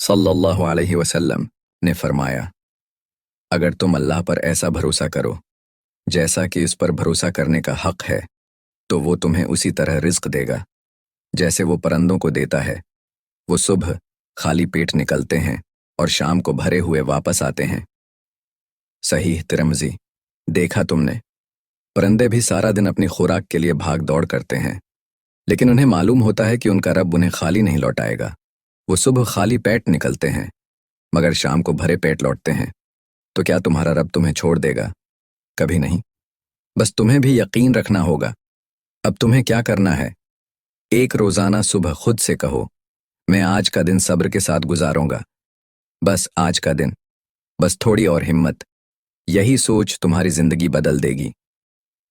صلی اللہ علیہ وسلم نے فرمایا، اگر تم اللہ پر ایسا بھروسہ کرو جیسا کہ اس پر بھروسہ کرنے کا حق ہے تو وہ تمہیں اسی طرح رزق دے گا جیسے وہ پرندوں کو دیتا ہے۔ وہ صبح خالی پیٹ نکلتے ہیں اور شام کو بھرے ہوئے واپس آتے ہیں۔ صحیح ترمذی۔ دیکھا تم نے، پرندے بھی سارا دن اپنی خوراک کے لیے بھاگ دوڑ کرتے ہیں، لیکن انہیں معلوم ہوتا ہے کہ ان کا رب انہیں خالی نہیں لوٹائے گا۔ وہ صبح خالی پیٹ نکلتے ہیں مگر شام کو بھرے پیٹ لوٹتے ہیں۔ تو کیا تمہارا رب تمہیں چھوڑ دے گا؟ کبھی نہیں۔ بس تمہیں بھی یقین رکھنا ہوگا۔ اب تمہیں کیا کرنا ہے؟ ایک روزانہ صبح خود سے کہو، میں آج کا دن صبر کے ساتھ گزاروں گا، بس آج کا دن، بس تھوڑی اور ہمت۔ یہی سوچ تمہاری زندگی بدل دے گی۔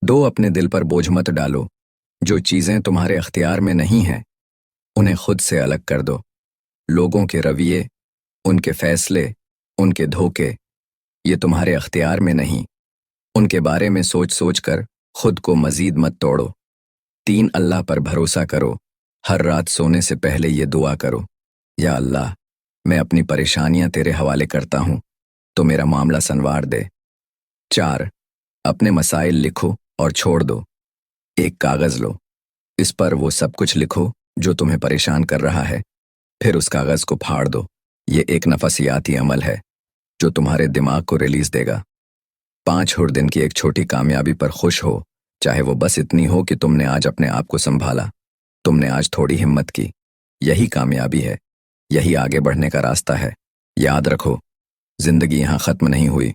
دو، اپنے دل پر بوجھ مت ڈالو۔ جو چیزیں تمہارے اختیار میں نہیں ہیں انہیں خود سے الگ کر دو۔ لوگوں کے رویے، ان کے فیصلے، ان کے دھوکے، یہ تمہارے اختیار میں نہیں۔ ان کے بارے میں سوچ سوچ کر خود کو مزید مت توڑو۔ 3، اللہ پر بھروسہ کرو۔ ہر رات سونے سے پہلے یہ دعا کرو، یا اللہ، میں اپنی پریشانیاں تیرے حوالے کرتا ہوں تو میرا معاملہ سنوار دے۔ 4، اپنے مسائل لکھو اور چھوڑ دو۔ ایک کاغذ لو، اس پر وہ سب کچھ لکھو جو تمہیں پریشان کر رہا ہے، پھر اس کاغذ کو پھاڑ دو۔ یہ ایک نفسیاتی عمل ہے جو تمہارے دماغ کو ریلیز دے گا۔ 5، ہر دن کی ایک چھوٹی کامیابی پر خوش ہو، چاہے وہ بس اتنی ہو کہ تم نے آج اپنے آپ کو سنبھالا، تم نے آج تھوڑی ہمت کی۔ یہی کامیابی ہے، یہی آگے بڑھنے کا راستہ ہے۔ یاد رکھو، زندگی یہاں ختم نہیں ہوئی،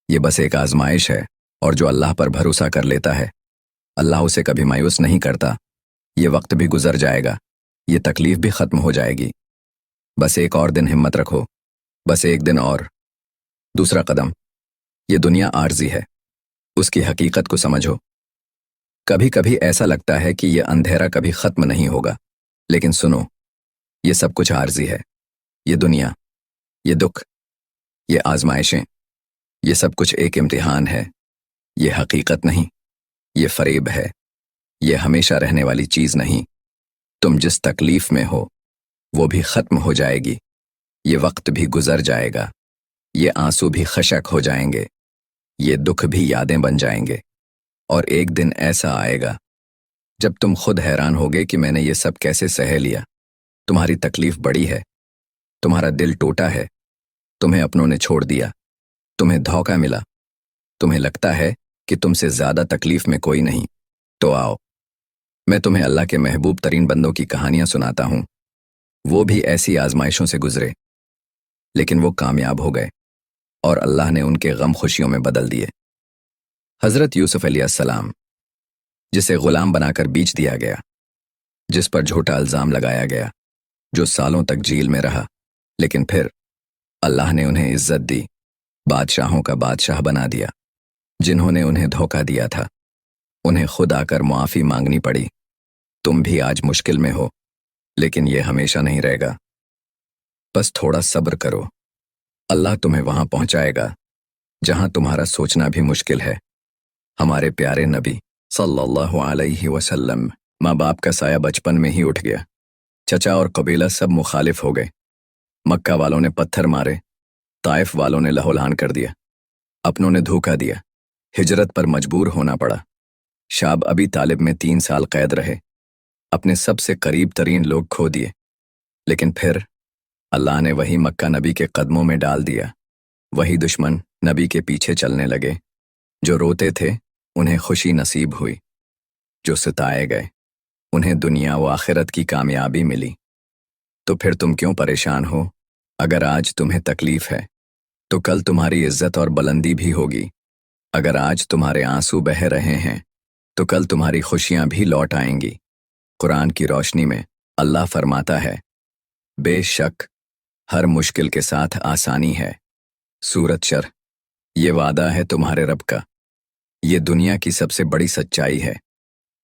یہ بس ایک آزمائش ہے، اور جو اللہ پر بھروسہ کر لیتا ہے اللہ اسے کبھی مایوس نہیں کرتا۔ یہ وقت بھی گزر جائے گا، یہ تکلیف بھی ختم ہو جائے گی۔ بس ایک اور دن ہمت رکھو، بس ایک دن اور۔ دوسرا قدم، یہ دنیا عارضی ہے، اس کی حقیقت کو سمجھو۔ کبھی کبھی ایسا لگتا ہے کہ یہ اندھیرا کبھی ختم نہیں ہوگا، لیکن سنو، یہ سب کچھ عارضی ہے۔ یہ دنیا، یہ دکھ، یہ آزمائشیں، یہ سب کچھ ایک امتحان ہے۔ یہ حقیقت نہیں، یہ فریب ہے، یہ ہمیشہ رہنے والی چیز نہیں۔ تم جس تکلیف میں ہو وہ بھی ختم ہو جائے گی، یہ وقت بھی گزر جائے گا، یہ آنسو بھی خشک ہو جائیں گے، یہ دکھ بھی یادیں بن جائیں گے، اور ایک دن ایسا آئے گا جب تم خود حیران ہوگے کہ میں نے یہ سب کیسے سہہ لیا۔ تمہاری تکلیف بڑی ہے، تمہارا دل ٹوٹا ہے، تمہیں اپنوں نے چھوڑ دیا، تمہیں دھوکہ ملا، تمہیں لگتا ہے کہ تم سے زیادہ تکلیف میں کوئی نہیں۔ تو آؤ، میں تمہیں اللہ کے محبوب ترین بندوں کی کہانیاں سناتا ہوں۔ وہ بھی ایسی آزمائشوں سے گزرے، لیکن وہ کامیاب ہو گئے، اور اللہ نے ان کے غم خوشیوں میں بدل دیے۔ حضرت یوسف علیہ السلام، جسے غلام بنا کر بیچ دیا گیا، جس پر جھوٹا الزام لگایا گیا، جو سالوں تک جیل میں رہا، لیکن پھر اللہ نے انہیں عزت دی، بادشاہوں کا بادشاہ بنا دیا۔ جنہوں نے انہیں دھوکہ دیا تھا انہیں خود آ کر معافی مانگنی پڑی۔ تم بھی آج مشکل میں ہو، لیکن یہ ہمیشہ نہیں رہے گا۔ بس تھوڑا صبر کرو، اللہ تمہیں وہاں پہنچائے گا جہاں تمہارا سوچنا بھی مشکل ہے۔ ہمارے پیارے نبی صلی اللہ علیہ وسلم، ماں باپ کا سایہ بچپن میں ہی اٹھ گیا، چچا اور قبیلہ سب مخالف ہو گئے، مکہ والوں نے پتھر مارے، طائف والوں نے لہولہان کر دیا، اپنوں نے دھوکہ دیا، ہجرت پر مجبور ہونا پڑا۔ شاب ابی طالب میں 3 سال قید رہے، اپنے سب سے قریب ترین لوگ کھو دیے، لیکن پھر اللہ نے وہی مکہ نبی کے قدموں میں ڈال دیا۔ وہی دشمن نبی کے پیچھے چلنے لگے، جو روتے تھے انہیں خوشی نصیب ہوئی، جو ستائے گئے انہیں دنیا و آخرت کی کامیابی ملی۔ تو پھر تم کیوں پریشان ہو؟ اگر آج تمہیں تکلیف ہے تو کل تمہاری عزت اور بلندی بھی ہوگی۔ اگر آج تمہارے آنسو بہہ رہے ہیں تو کل تمہاری خوشیاں بھی لوٹ آئیں گی۔ قرآن کی روشنی میں اللہ فرماتا ہے، بے شک ہر مشکل کے ساتھ آسانی ہے۔ سورۃ شرح۔ یہ وعدہ ہے تمہارے رب کا، یہ دنیا کی سب سے بڑی سچائی ہے۔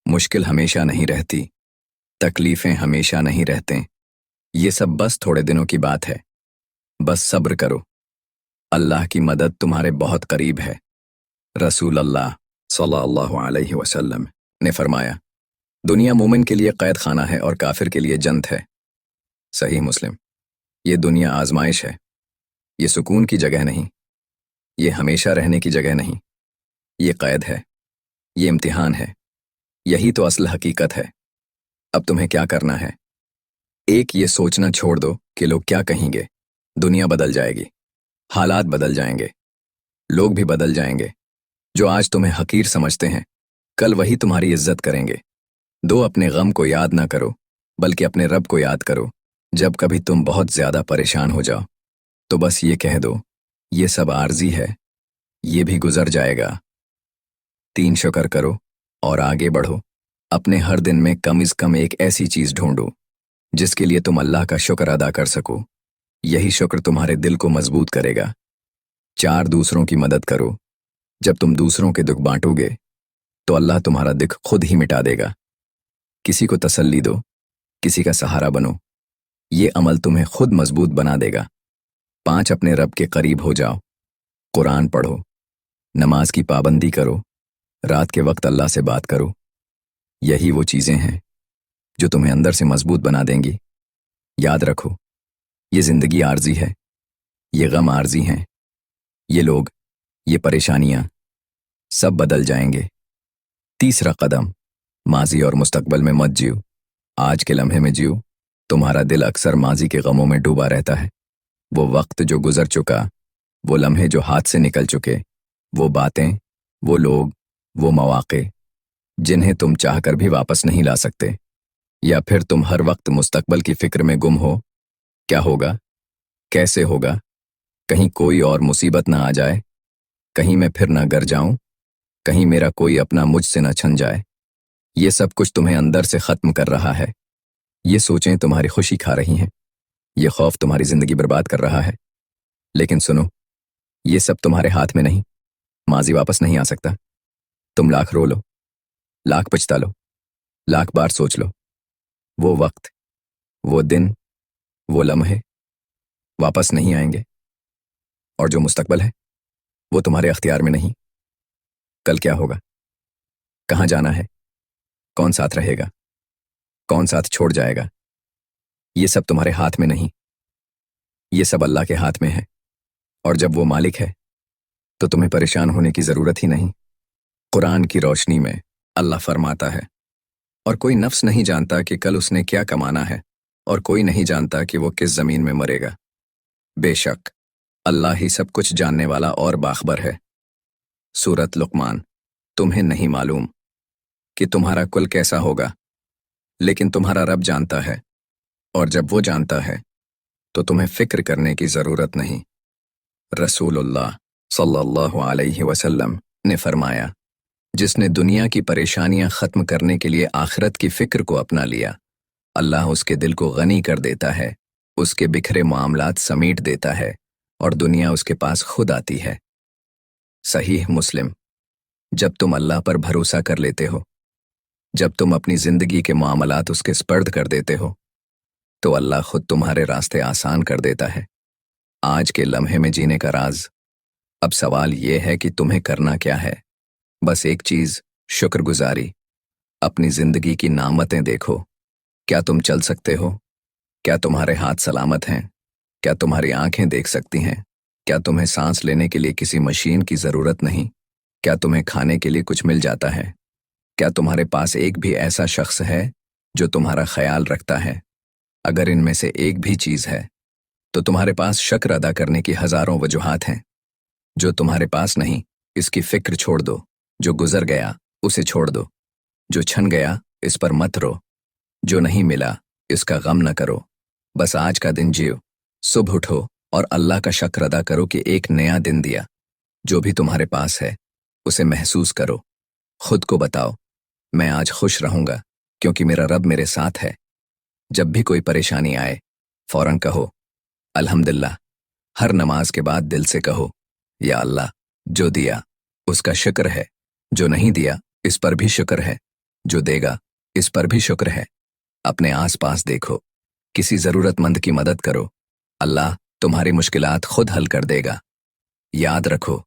مشکل ہمیشہ نہیں رہتی، تکلیفیں ہمیشہ نہیں رہتے، یہ سب بس تھوڑے دنوں کی بات ہے۔ بس صبر کرو، اللہ کی مدد تمہارے بہت قریب ہے۔ رسول اللہ صلی اللہ علیہ وسلم نے فرمایا، دنیا مومن کے لیے قید خانہ ہے اور کافر کے لیے جنت ہے۔ صحیح مسلم۔ یہ دنیا آزمائش ہے، یہ سکون کی جگہ نہیں، یہ ہمیشہ رہنے کی جگہ نہیں، یہ قید ہے، یہ امتحان ہے، یہی تو اصل حقیقت ہے۔ اب تمہیں کیا کرنا ہے؟ ایک، یہ سوچنا چھوڑ دو کہ لوگ کیا کہیں گے۔ دنیا بدل جائے گی، حالات بدل جائیں گے، لوگ بھی بدل جائیں گے۔ جو آج تمہیں حقیر سمجھتے ہیں، کل وہی تمہاری عزت کریں گے۔ دو، اپنے غم کو یاد نہ کرو، بلکہ اپنے رب کو یاد کرو۔ جب کبھی تم بہت زیادہ پریشان ہو جاؤ تو بس یہ کہہ دو، یہ سب عارضی ہے، یہ بھی گزر جائے گا۔ تین، شکر کرو اور آگے بڑھو۔ اپنے ہر دن میں کم از کم ایک ایسی چیز ڈھونڈو جس کے لیے تم اللہ کا شکر ادا کر سکو، یہی شکر تمہارے دل کو مضبوط کرے گا۔ چار، دوسروں کی مدد کرو۔ جب تم دوسروں کے دکھ بانٹو گے تو اللہ تمہارا دکھ خود ہی مٹا دے گا۔ کسی کو تسلی دو، کسی کا سہارا بنو، یہ عمل تمہیں خود مضبوط بنا دے گا۔ پانچ، اپنے رب کے قریب ہو جاؤ۔ قرآن پڑھو، نماز کی پابندی کرو، رات کے وقت اللہ سے بات کرو۔ یہی وہ چیزیں ہیں جو تمہیں اندر سے مضبوط بنا دیں گی۔ یاد رکھو، یہ زندگی عارضی ہے، یہ غم عارضی ہیں، یہ لوگ، یہ پریشانیاں سب بدل جائیں گے۔ تیسرا قدم، ماضی اور مستقبل میں مت جیو، آج کے لمحے میں جیو۔ تمہارا دل اکثر ماضی کے غموں میں ڈوبا رہتا ہے، وہ وقت جو گزر چکا، وہ لمحے جو ہاتھ سے نکل چکے، وہ باتیں، وہ لوگ، وہ مواقع جنہیں تم چاہ کر بھی واپس نہیں لا سکتے۔ یا پھر تم ہر وقت مستقبل کی فکر میں گم ہو، کیا ہوگا، کیسے ہوگا، کہیں کوئی اور مصیبت نہ آ جائے، کہیں میں پھر نہ گر جاؤں، کہیں میرا کوئی اپنا مجھ سے نہ چھن جائے۔ یہ سب کچھ تمہیں اندر سے ختم کر رہا ہے۔ یہ سوچیں تمہاری خوشی کھا رہی ہیں، یہ خوف تمہاری زندگی برباد کر رہا ہے۔ لیکن سنو، یہ سب تمہارے ہاتھ میں نہیں، ماضی واپس نہیں آ سکتا۔ تم لاکھ رو لو، لاکھ پچھتا لو، لاکھ بار سوچ لو، وہ وقت، وہ دن، وہ لمحے واپس نہیں آئیں گے۔ اور جو مستقبل ہے وہ تمہارے اختیار میں نہیں۔ کل کیا ہوگا، کہاں جانا ہے، کون ساتھ رہے گا، کون ساتھ چھوڑ جائے گا، یہ سب تمہارے ہاتھ میں نہیں، یہ سب اللہ کے ہاتھ میں ہے۔ اور جب وہ مالک ہے تو تمہیں پریشان ہونے کی ضرورت ہی نہیں۔ قرآن کی روشنی میں اللہ فرماتا ہے، اور کوئی نفس نہیں جانتا کہ کل اس نے کیا کمانا ہے، اور کوئی نہیں جانتا کہ وہ کس زمین میں مرے گا۔ بے شک اللہ ہی سب کچھ جاننے والا اور باخبر ہے۔ سورۃ لقمان۔ تمہیں نہیں معلوم کہ تمہارا کل کیسا ہوگا، لیکن تمہارا رب جانتا ہے، اور جب وہ جانتا ہے تو تمہیں فکر کرنے کی ضرورت نہیں۔ رسول اللہ صلی اللہ علیہ وسلم نے فرمایا، جس نے دنیا کی پریشانیاں ختم کرنے کے لیے آخرت کی فکر کو اپنا لیا، اللہ اس کے دل کو غنی کر دیتا ہے، اس کے بکھرے معاملات سمیٹ دیتا ہے، اور دنیا اس کے پاس خود آتی ہے۔ صحیح مسلم۔ جب تم اللہ پر بھروسہ کر لیتے ہو، جب تم اپنی زندگی کے معاملات اس کے سپرد کر دیتے ہو، تو اللہ خود تمہارے راستے آسان کر دیتا ہے۔ آج کے لمحے میں جینے کا راز، اب سوال یہ ہے کہ تمہیں کرنا کیا ہے؟ بس ایک چیز، شکر گزاری۔ اپنی زندگی کی نعمتیں دیکھو، کیا تم چل سکتے ہو؟ کیا تمہارے ہاتھ سلامت ہیں؟ کیا تمہاری آنکھیں دیکھ سکتی ہیں؟ کیا تمہیں سانس لینے کے لیے کسی مشین کی ضرورت نہیں؟ کیا تمہیں کھانے کے لیے کچھ مل جاتا ہے؟ کیا تمہارے پاس ایک بھی ایسا شخص ہے جو تمہارا خیال رکھتا ہے؟ اگر ان میں سے ایک بھی چیز ہے تو تمہارے پاس شکر ادا کرنے کی ہزاروں وجوہات ہیں۔ جو تمہارے پاس نہیں، اس کی فکر چھوڑ دو۔ جو گزر گیا اسے چھوڑ دو، جو چھن گیا اس پر مت رو، جو نہیں ملا اس کا غم نہ کرو۔ بس آج کا دن جیو، صبح اٹھو اور اللہ کا شکر ادا کرو کہ ایک نیا دن دیا۔ جو بھی تمہارے پاس ہے اسے محسوس کرو، خود کو بتاؤ، میں آج خوش رہوں گا کیونکہ میرا رب میرے ساتھ ہے۔ جب بھی کوئی پریشانی آئے فوراً کہو الحمدللہ۔ ہر نماز کے بعد دل سے کہو، یا اللہ، جو دیا اس کا شکر ہے، جو نہیں دیا اس پر بھی شکر ہے، جو دے گا اس پر بھی شکر ہے۔ اپنے آس پاس دیکھو، کسی ضرورت مند کی مدد کرو، اللہ تمہاری مشکلات خود حل کر دے گا۔ یاد رکھو،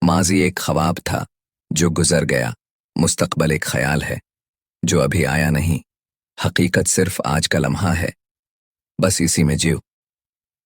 ماضی ایک خواب تھا جو گزر گیا، مستقبل ایک خیال ہے جو ابھی آیا نہیں، حقیقت صرف آج کا لمحہ ہے، بس اسی میں جیو۔